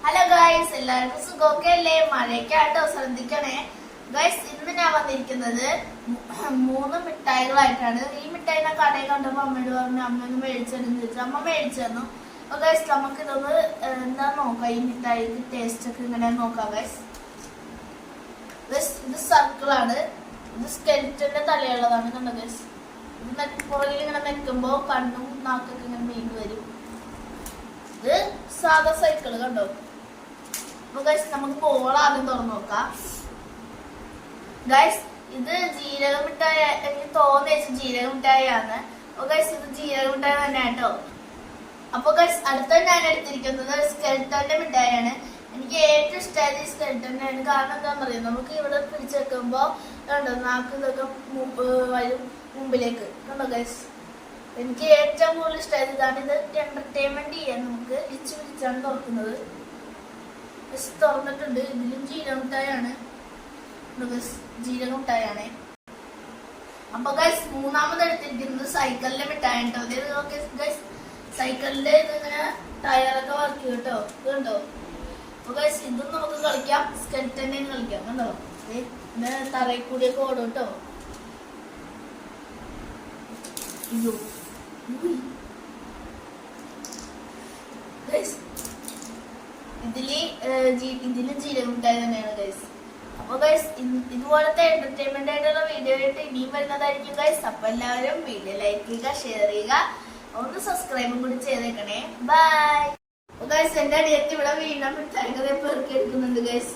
Hello guys, എല്ലാവർക്കും സുഖമൊക്കെയല്ലേ? മഴയൊക്കെയാട്ടോ, ശ്രദ്ധിക്കണേ guys. ഇന്ന് ഞാൻ വന്നിരിക്കുന്നത് 3 മിഠായികളായിട്ടാണ്. ഈ മിഠായിനെ കടയിൽ കണ്ടപ്പോൾ അമ്മയോട് പറഞ്ഞു അമ്മ മേടിച്ചതെന്ന് ചോദിച്ചു. അമ്മ മേടിച്ചു തന്നു. അപ്പൊ ഗൈസ് നമുക്ക് ഇതൊന്ന് എന്താ നോക്കാം, ഈ മിഠായിക്ക് ടേസ്റ്റ് ഒക്കെ ഇങ്ങനെ നോക്കാം ഗൈസ്. ഇത് സർക്കിളാണ്. ഇത് സ്കെൽറ്റന്റെ തലയുള്ളതാണ്. കണ്ടോ ഗൈസ്, ഇത് പുറകിൽ ഇങ്ങനെ നിൽക്കുമ്പോ കണ്ണും നാക്കൊക്കെ ഇങ്ങനെ വീണ് വരും. ഇത് സാധാ സൈക്കിള് കണ്ടോ. അപ്പൊ ഗൈസ് നമുക്ക് ബോൾ ആദ്യം തുറന്നു നോക്കാം ഗൈസ്. ഇത് ജീരക മിഠായി, എനിക്ക് തോന്നിയ ജീരക മിഠായിയാണ്. അപ്പൊ ഗൈസ് ഇത് ജീരക മിഠായി തന്നെ കേട്ടോ. അപ്പൊ ഗൈസ് അടുത്ത ഞാൻ എടുത്തിരിക്കുന്നത് സ്കെൽറ്റന്റെ മിഠായിയാണ്. എനിക്ക് ഏറ്റവും ഇഷ്ടമായത് ഈ സ്കെൽറ്റന്റെ ആണ്. കാരണം എന്താണെന്ന് അറിയാം, നമുക്ക് ഇവിടെ പിടിച്ചു വെക്കുമ്പോ കണ്ടോ നാക്ക് ഇതൊക്കെ വരും മുമ്പിലേക്ക്. കണ്ടോ ഗൈസ്, എനിക്ക് ഏറ്റവും കൂടുതൽ ഇഷ്ടമായത് ഇതാണ്. ഇത് എന്റർടൈൻമെന്റ് ചെയ്യാൻ നമുക്ക് പിടിച്ചാണ് തുറക്കുന്നത്. തുറന്നിട്ടുണ്ട്. ഇതിലും ജീരക മിഠായാണ്. ജീരക മിഠായാണ്. അപ്പൊ ഗൈസ് മൂന്നാമത് എടുത്തിരിക്കുന്നത് സൈക്കിളിന്റെ മിഠായി കേട്ടോ. ഇത് ഗൈസ് സൈക്കിളിന്റെ ഇതിങ്ങനെ ടയറൊക്കെ വർക്ക് കേട്ടോ. ഇത് കണ്ടോ. അപ്പൊ ഗൈസ് ഇതും നമുക്ക് കളിക്കാം, സ്കെൽറ്റന്റെ കളിക്കാം. കണ്ടോ, പിന്നെ തറയിൽ കൂടിയൊക്കെ ഓടും കേട്ടോ. അയ്യോ, ഇതിലും ജീരക മിഠായി തന്നെയാണ് ഗൈസ്. അപ്പൊ ഗൈസ് ഇതുപോലത്തെ എന്റർടൈൻമെന്റ് ആയിട്ടുള്ള വീഡിയോ ആയിട്ട് ഇനിയും വരുന്നതായിരിക്കും ഗൈസ്. അപ്പൊ എല്ലാവരും വീഡിയോ ലൈക്ക് ചെയ്യുക, ഷെയർ ചെയ്യുക, ഒന്ന് സബ്സ്ക്രൈബും കൂടി ചെയ്തേക്കണേ. ബൈ. അപ്പൊ ഗൈസ് എന്റെ അടിയത്ത് ഇവിടെ വീണ്ടും മിഠായി പെറുക്കി എടുക്കുന്നുണ്ട് ഗൈസ്.